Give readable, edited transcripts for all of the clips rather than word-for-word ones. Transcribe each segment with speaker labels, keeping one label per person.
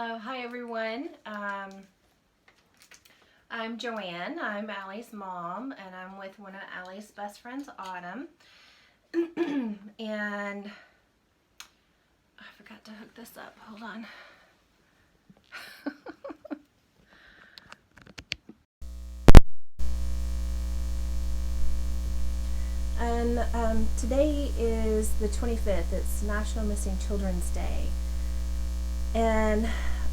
Speaker 1: Hi everyone. I'm Joanne. I'm Allie's mom, and I'm with one of Allie's best friends, Autumn. And I forgot to hook this up. Hold on. And today is the 25th. It's National Missing Children's Day. And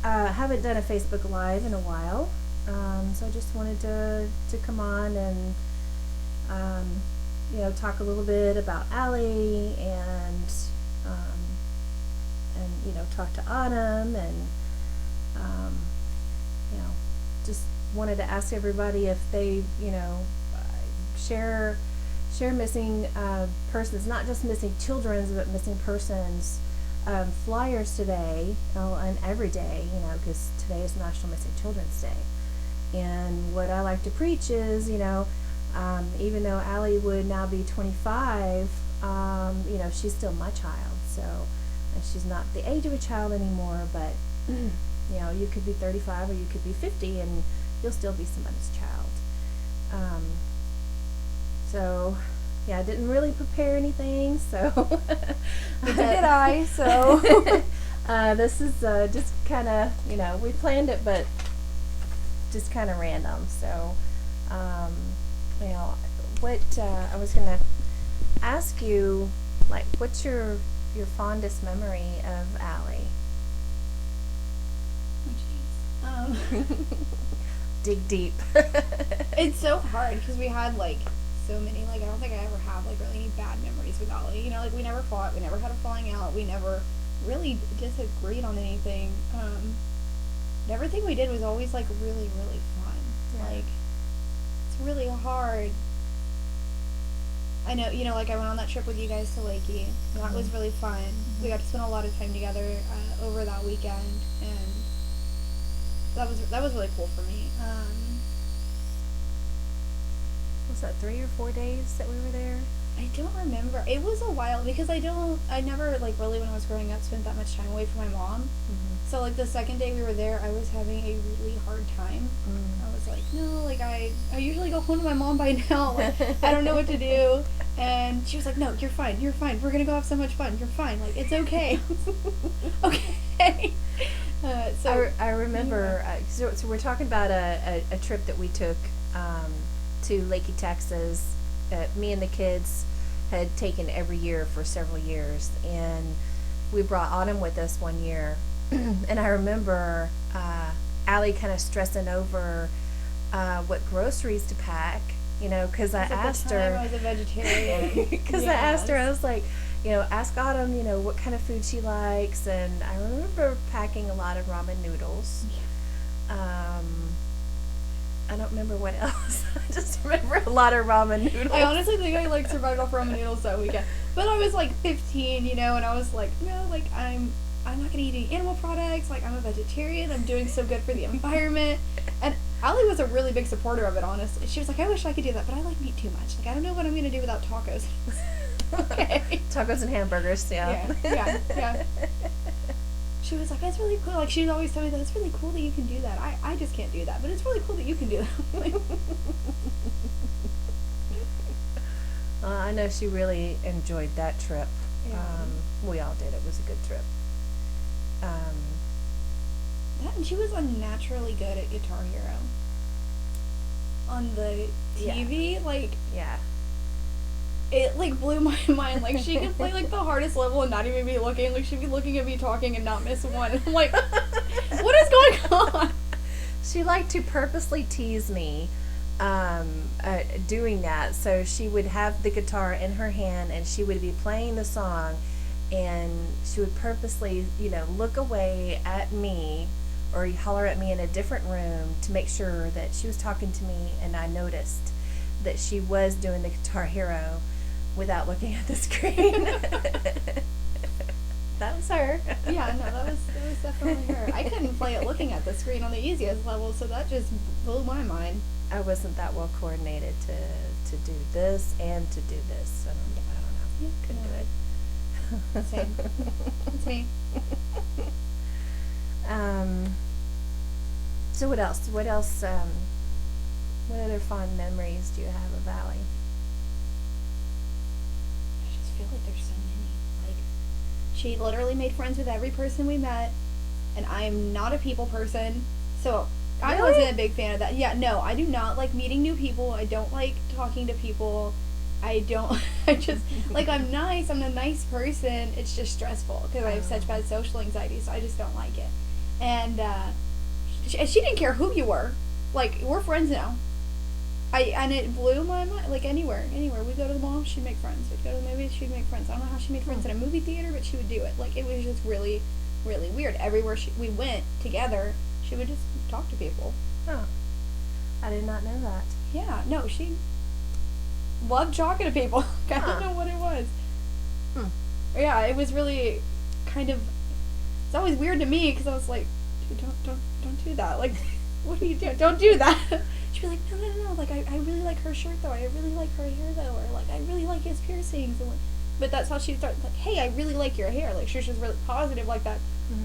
Speaker 1: I haven't done a Facebook Live in a while. So I just wanted to come on and talk a little bit about Allie and talk to Autumn and just wanted to ask everybody if they share missing persons, not just missing children's but missing persons flyers today, and every day, because today is National Missing Children's Day. And what I like to preach is, even though Allie would now be 25, she's still my child. So she's not the age of a child anymore, but, you could be 35 or you could be 50 and you'll still be somebody's child. So, yeah, I didn't really prepare anything, so.
Speaker 2: Neither did I, so.
Speaker 1: This is just kind of, we planned it, but just kind of random. So, what I was going to ask you, like, what's your fondest memory of Allie?
Speaker 2: Oh, jeez.
Speaker 1: Dig deep.
Speaker 2: It's so hard because we had, so many, I don't think I ever have, really any bad memories with Ollie. We never fought, we never had a falling out, we never really disagreed on anything. Everything we did was always, really, really fun.
Speaker 1: Yeah.
Speaker 2: It's really hard. I know, I went on that trip with you guys to Lakey. That was really fun. We got to spend a lot of time together over that weekend, and that was really cool for me.
Speaker 1: Was that 3 or 4 days that we were there?
Speaker 2: I don't remember. It was a while because I never, really when I was growing up spent that much time away from my mom.
Speaker 1: Mm-hmm.
Speaker 2: So, the second day we were there, I was having a really hard time. I was like, no, I usually go home to my mom by now. I don't know what to do. And she was like, no, you're fine. We're going to go have so much fun. You're fine. It's okay. Okay.
Speaker 1: I remember, so we're talking about a trip that we took to Lakey, Texas. Me and the kids had taken every year for several years, and we brought Autumn with us one year. And I remember Allie kind of stressing over what groceries to pack, because I asked her.
Speaker 2: I was a vegetarian.
Speaker 1: Because I asked her, I was like, ask Autumn, what kind of food she likes. And I remember packing a lot of ramen noodles. I don't remember what else. I just remember a lot of ramen noodles.
Speaker 2: I honestly think I survived off ramen noodles that weekend. But I was 15, and I was like, no, I'm not gonna eat any animal products. I'm a vegetarian. I'm doing so good for the environment. And Allie was a really big supporter of it, honestly. She was like, I wish I could do that, but I like meat too much. I don't know what I'm gonna do without tacos. Okay.
Speaker 1: Tacos and hamburgers, yeah.
Speaker 2: Yeah. She was like, that's really cool. She'd always tell me that it's really cool that you can do that. I just can't do that, but it's really cool that you can do that.
Speaker 1: I know she really enjoyed that trip.
Speaker 2: Yeah.
Speaker 1: We all did. It was a good trip.
Speaker 2: That, and she was unnaturally good at Guitar Hero. On the TV,
Speaker 1: yeah.
Speaker 2: It blew my mind. She could play the hardest level and not even be looking. She'd be looking at me talking and not miss one. I'm like, what is going on?
Speaker 1: She liked to purposely tease me doing that. So she would have the guitar in her hand and she would be playing the song, and she would purposely, look away at me or holler at me in a different room to make sure that she was talking to me, and I noticed that she was doing the Guitar Hero without looking at the screen. That was her.
Speaker 2: Yeah, no, that was definitely her. I couldn't play it looking at the screen on the easiest level, so that just blew my mind.
Speaker 1: I wasn't that well coordinated to do this and to do this. I don't know.
Speaker 2: Yeah,
Speaker 1: Couldn't do it.
Speaker 2: Same. It's me.
Speaker 1: So what else? What else? What other fond memories do you have of Allie?
Speaker 2: I just feel like there's so many. Like, she literally made friends with every person we met, and I am not a people person, so I
Speaker 1: Really?
Speaker 2: wasn't a big fan of that. Yeah, no, I do not like meeting new people. I don't like talking to people. I don't. I just like I'm nice. I'm a nice person. It's just stressful because I have such bad social anxiety, so I just don't like it. And she didn't care who you were. Like, we're friends now. And it blew my mind. Like, anywhere we go to the mall, she'd make friends. We'd go to the movies, she'd make friends. I don't know how she made friends in a movie theater, but she would do it. Like, it was just really, really weird. Everywhere we went together, she would just talk to people.
Speaker 1: Oh, I did not know that.
Speaker 2: Yeah, no, she loved talking to people. I don't know what it was. Yeah, it was really kind of. It's always weird to me because I was like, dude, don't do that. Like, what are you doing? Don't do that. She'd be like, no. Like, I really like her shirt though. I really like her hair though. Or like, I really like his piercings. And like, but that's how she started. Like, hey, I really like your hair. Like, she's just really positive like that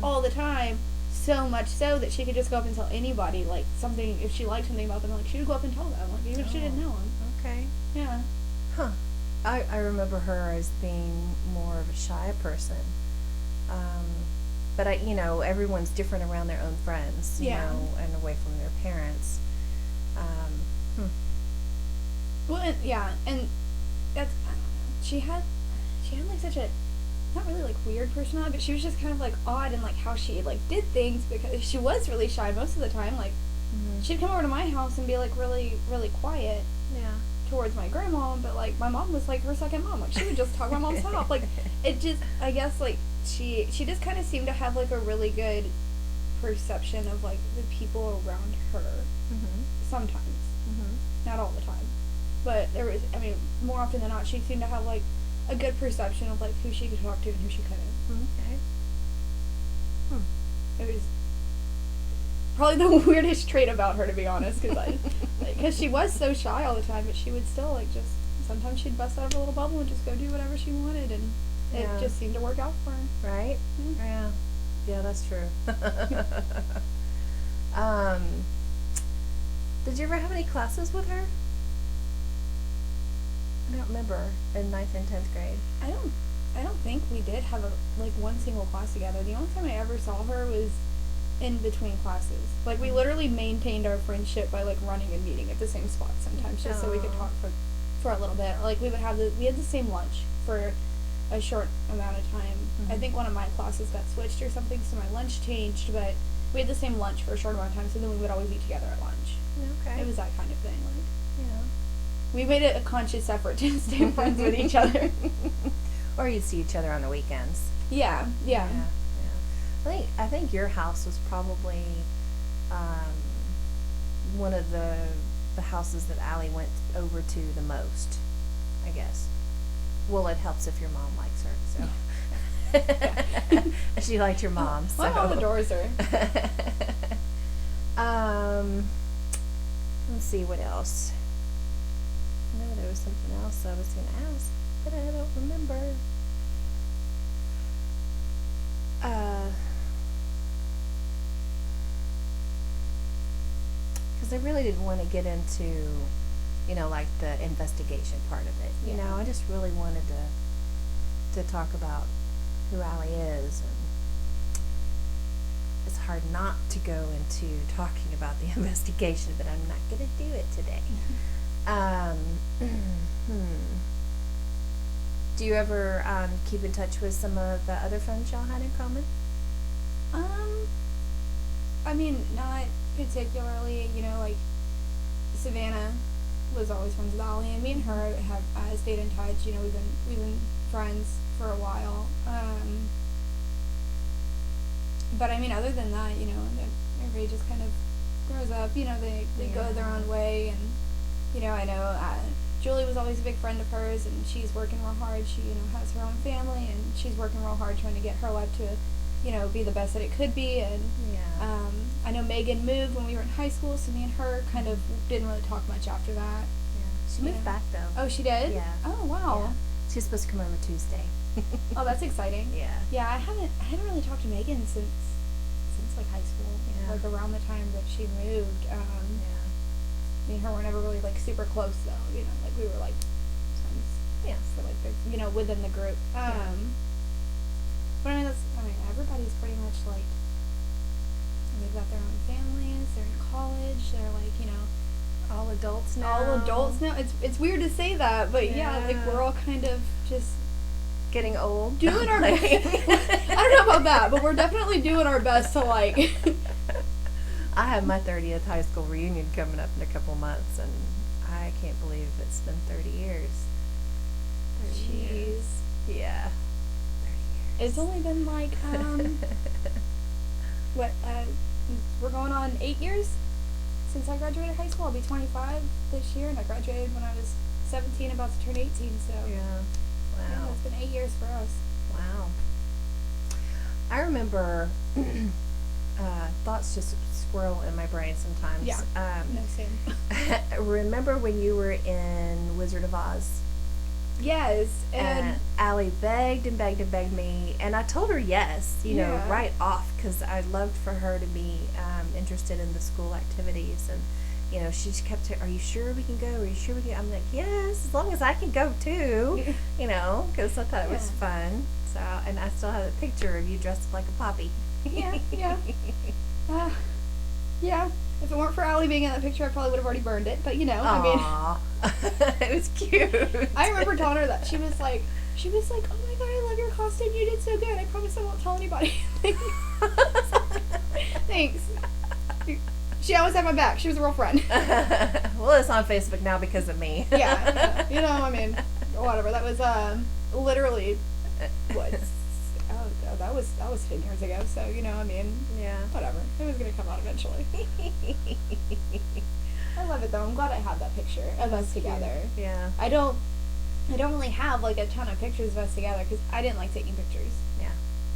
Speaker 2: all the time. So much so that she could just go up and tell anybody like something if she liked something about them. Like, she would go up and tell them. Like, even if she didn't know them.
Speaker 1: Okay.
Speaker 2: Yeah.
Speaker 1: Huh. I remember her as being more of a shy person. But everyone's different around their own friends, you know, and away from their parents.
Speaker 2: Well, and that's, I don't know. She had like such a, not really like weird personality, but she was just kind of like odd in like how she like did things because she was really shy most of the time. Like, she'd come over to my house and be like really, really quiet.
Speaker 1: Yeah.
Speaker 2: Towards my grandma, but like my mom was like her second mom. Like, she would just talk my mom's house. Like, it just, I guess like she just kind of seemed to have like a really good perception of like the people around her. Sometimes, not all the time, but there was. I mean, more often than not, she seemed to have like a good perception of like who she could talk to and who she couldn't.
Speaker 1: Okay.
Speaker 2: It was probably the weirdest trait about her, to be honest, because she was so shy all the time, but she would still like just sometimes she'd bust out of her little bubble and just go do whatever she wanted, and it just seemed to work out for her.
Speaker 1: Right? Yeah, that's true. Did you ever have any classes with her? I don't remember in 9th and 10th grade.
Speaker 2: I don't think we did have one single class together. The only time I ever saw her was in between classes. Like, we literally maintained our friendship by like running and meeting at the same spot sometimes, just so we could talk for a little bit. Or like we had the same lunch for a short amount of time. I think one of my classes got switched or something, so my lunch changed, but we had the same lunch for a short amount of time, so then we would always eat together at lunch.
Speaker 1: Okay.
Speaker 2: It was that kind of thing. Like, we made it a conscious effort to stay friends with each other.
Speaker 1: Or you'd see each other on the weekends.
Speaker 2: Yeah.
Speaker 1: I think your house was probably one of the houses that Allie went over to the most, I guess. Well, it helps if your mom likes her, so. She liked your mom, so.
Speaker 2: My mom adores her.
Speaker 1: Let's see, what else? I know there was something else I was going to ask, but I don't remember. Because I really didn't want to get into, like the investigation part of it. You know, I just really wanted to talk about who Allie is, and it's hard not to go into talking about the investigation, but I'm not going to do it today. Do you ever keep in touch with some of the other friends y'all had in common?
Speaker 2: I mean, not particularly. Like Savannah was always friends with Allie, and me and her have stayed in touch. We've been friends for a while. But I mean, other than that, everybody just kind of grows up. They go their own way, and I know Julie was always a big friend of hers, and she's working real hard. She has her own family, and she's working real hard trying to get her life to be the best that it could be. And I know Megan moved when we were in high school, so me and her kind of didn't really talk much after that.
Speaker 1: She moved back though.
Speaker 2: Oh, she did?
Speaker 1: Yeah.
Speaker 2: Oh, wow.
Speaker 1: Yeah. She's supposed to come over Tuesday.
Speaker 2: Oh, that's exciting.
Speaker 1: Yeah.
Speaker 2: Yeah, I hadn't really talked to Megan since since like high school,
Speaker 1: Yeah.
Speaker 2: like around the time that she moved. Me and her were never really like super close though, you know, like we were like friends.
Speaker 1: Yeah.
Speaker 2: For like the, you know, within the group. But I mean, everybody's pretty much like, they've got their own families, they're in college, they're like, you know,
Speaker 1: All adults now.
Speaker 2: all adults now. It's weird to say that, but yeah, like we're all kind of just
Speaker 1: Getting old.
Speaker 2: doing our best. I don't know about that, but we're definitely doing our best to like.
Speaker 1: I have my 30th high school reunion coming up in a couple months, and I can't believe it's been 30 years. 30 years.
Speaker 2: Jeez.
Speaker 1: Yeah. 30 years.
Speaker 2: It's only been like what we're going on 8 years since I graduated high school. I'll be 25 this year, and I graduated when I was 17, about to turn 18. So
Speaker 1: Yeah.
Speaker 2: yeah,
Speaker 1: Wow.
Speaker 2: it's been 8 years for us.
Speaker 1: Wow. I remember thoughts just swirl in my brain sometimes.
Speaker 2: Yeah. No, same.
Speaker 1: Remember when you were in Wizard of Oz?
Speaker 2: Yes, and
Speaker 1: Allie begged and begged and begged me, and I told her yes, you know,
Speaker 2: Yeah.
Speaker 1: right off, because I'd loved for her to be interested in the school activities, and you know, she just kept saying, "Are you sure we can go? Are you sure we can?" I'm like, "Yes, as long as I can go too," you know, because I thought it was
Speaker 2: Yeah.
Speaker 1: fun. So, and I still have a picture of you dressed up like a poppy.
Speaker 2: Yeah, yeah. Yeah. If it weren't for Allie being in that picture, I probably would have already burned it. But you know, I mean,
Speaker 1: Aw. It was cute.
Speaker 2: I remember telling her that she was like, "Oh my god, I love your costume. You did so good. I promise I won't tell anybody." Thanks. She always had my back. She was a real friend.
Speaker 1: Well, it's on Facebook now because of me.
Speaker 2: Yeah. You know, I mean, whatever. That was literally what? Oh god, that was 10 years ago. So you know, I mean,
Speaker 1: Yeah.
Speaker 2: whatever. It was gonna come out eventually. I love it though. I'm glad I had that picture of us together.
Speaker 1: Yeah.
Speaker 2: I don't really have like a ton of pictures of us together because I didn't like taking pictures.
Speaker 1: Yeah.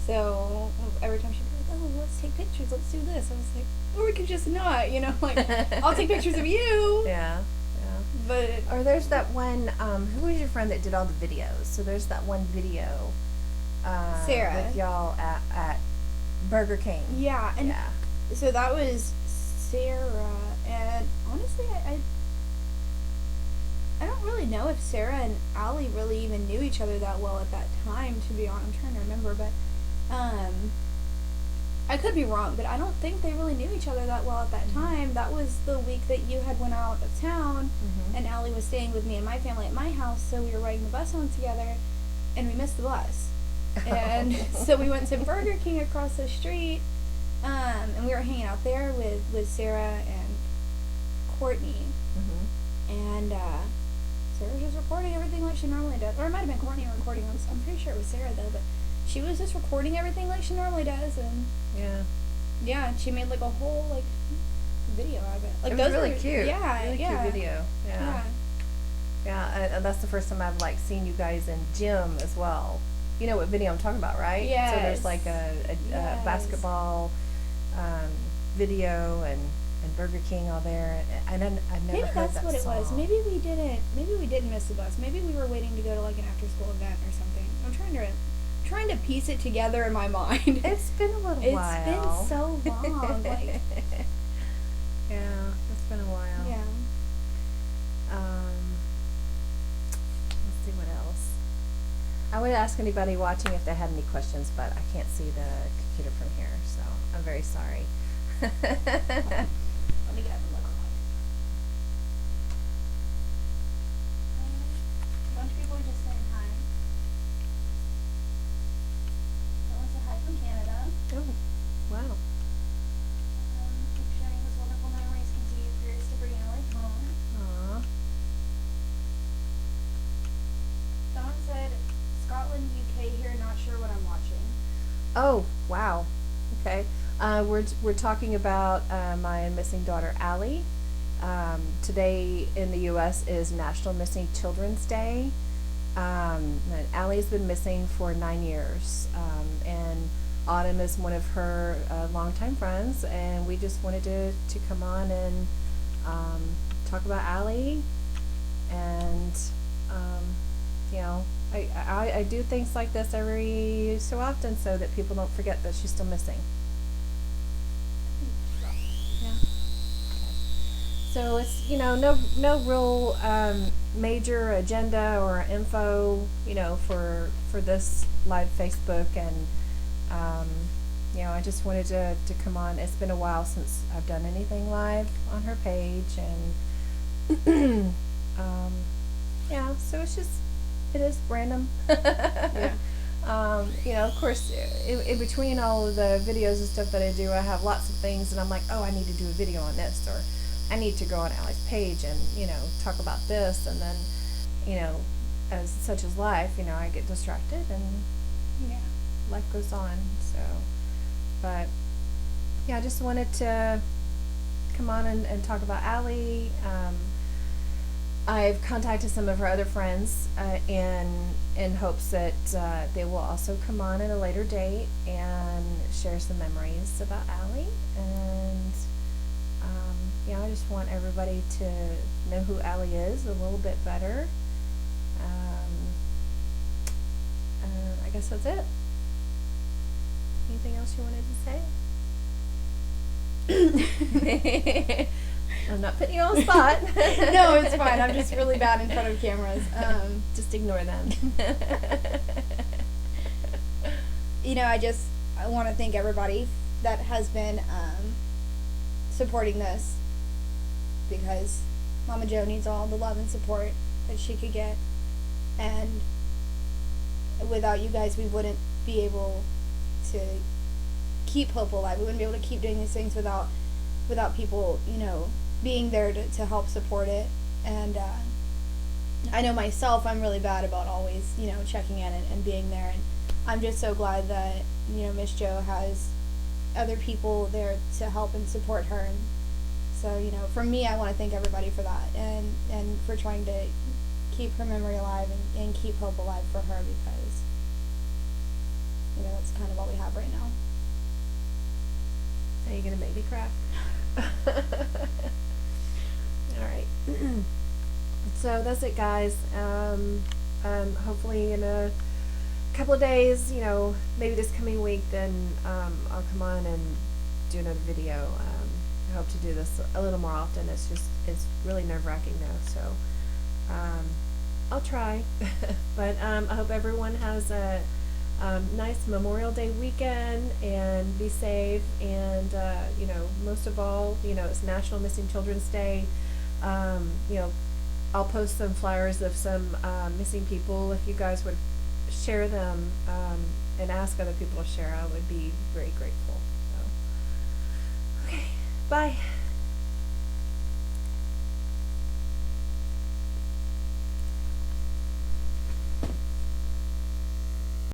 Speaker 2: So every time she'd be like, "Oh, let's take pictures. Let's do this," I was like, "Or we could just not," you know, like I'll take pictures of you.
Speaker 1: Yeah. Yeah.
Speaker 2: But
Speaker 1: Or there's that one, who was your friend that did all the videos? So there's that one video,
Speaker 2: Sarah.
Speaker 1: with y'all at Burger King.
Speaker 2: yeah, and
Speaker 1: Yeah.
Speaker 2: so that was Sarah, and honestly, I don't really know if Sarah and Allie really even knew each other that well at that time, to be honest. I'm trying to remember, but I could be wrong, but I don't think they really knew each other that well at that
Speaker 1: Mhm.
Speaker 2: time. That was the week that you had went out of town,
Speaker 1: Mhm.
Speaker 2: and Allie was staying with me and my family at my house, so we were riding the bus home together, and we missed the bus. And so we went to Burger King across the street, and we were hanging out there with Sarah and Courtney,
Speaker 1: Mhm.
Speaker 2: and Sarah was just recording everything like she normally does. Or it might have been Courtney recording. I'm pretty sure it was Sarah though, but she was just recording everything like she normally does, and
Speaker 1: Yeah.
Speaker 2: yeah, and she made like a whole like video out of it. Like
Speaker 1: It was
Speaker 2: those
Speaker 1: really
Speaker 2: are,
Speaker 1: cute.
Speaker 2: Yeah,
Speaker 1: Really
Speaker 2: yeah,
Speaker 1: cute video.
Speaker 2: yeah.
Speaker 1: Yeah, and that's the first time I've like seen you guys in gym as well. You know what video I'm talking about, right? So there's
Speaker 2: Yes.
Speaker 1: like a
Speaker 2: Yes.
Speaker 1: basketball video and Burger King all there, and I've never
Speaker 2: Maybe
Speaker 1: heard
Speaker 2: that's
Speaker 1: that
Speaker 2: what it was.
Speaker 1: song.
Speaker 2: Maybe we didn't miss the bus. Maybe we were waiting to go to like an after school event or something. I'm trying to piece it together in my mind.
Speaker 1: It's been a little
Speaker 2: It's
Speaker 1: while.
Speaker 2: been so long. Like,
Speaker 1: yeah, it's been a while.
Speaker 2: yeah.
Speaker 1: Let's see what else. I would ask anybody watching if they had any questions, but I can't see the computer from here, so I'm very sorry.
Speaker 2: Let me get up and look. A bunch of people are just saying hi. Someone said hi from Canada.
Speaker 1: Oh, wow.
Speaker 2: Keep sharing those wonderful memories. Continue prayers to bring Allie home.
Speaker 1: Aw.
Speaker 2: Someone said Scotland, UK here, not sure what I'm watching.
Speaker 1: Oh, wow. Okay. We're talking about my missing daughter, Allie. Today in the U.S. is National Missing Children's Day. And Allie's been missing for 9 years. And Autumn is one of her longtime friends, and we just wanted to come on and talk about Allie. And, you know, I do things like this every so often so that people don't forget that she's still missing. So it's, no real major agenda or info, for this live Facebook, and I just wanted to come on. It's been a while since I've done anything live on her page, and yeah, so it is random.
Speaker 2: Yeah.
Speaker 1: Of course, in between all of the videos and stuff that I do, I have lots of things, and I'm like, oh, I need to do a video on this, or I need to go on Allie's page and, talk about this, and then, as such as life, I get distracted, and
Speaker 2: Yeah.
Speaker 1: life goes on, so, but, yeah, I just wanted to come on and talk about Allie. I've contacted some of her other friends in hopes that they will also come on at a later date and share some memories about Allie. And I just want everybody to know who Allie is a little bit better. I guess that's it. Anything else you wanted to say? I'm not putting you on the spot.
Speaker 2: No, it's fine. I'm just really bad in front of cameras.
Speaker 1: Just ignore them.
Speaker 2: I want to thank everybody that has been supporting this, because Mama Jo needs all the love and support that she could get, and without you guys, we wouldn't be able to keep hope alive. We wouldn't be able to keep doing these things without people, being there to help support it. And I know myself, I'm really bad about always, checking in and being there. And I'm just so glad that, Miss Jo has other people there to help and support her. And so, for me, I want to thank everybody for that, and for trying to keep her memory alive and keep hope alive for her, because, that's kind of all we have right now.
Speaker 1: Are you going to make me cry? Alright. So that's it, guys. Hopefully in a couple of days, maybe this coming week, then I'll come on and do another video. I hope to do this a little more often. It's really nerve-wracking though, so I'll try. But I hope everyone has a nice Memorial Day weekend, and be safe, and most of all, it's National Missing Children's Day. I'll post some flyers of some missing people. If you guys would share them and ask other people to share, I would be very grateful. So, okay, bye.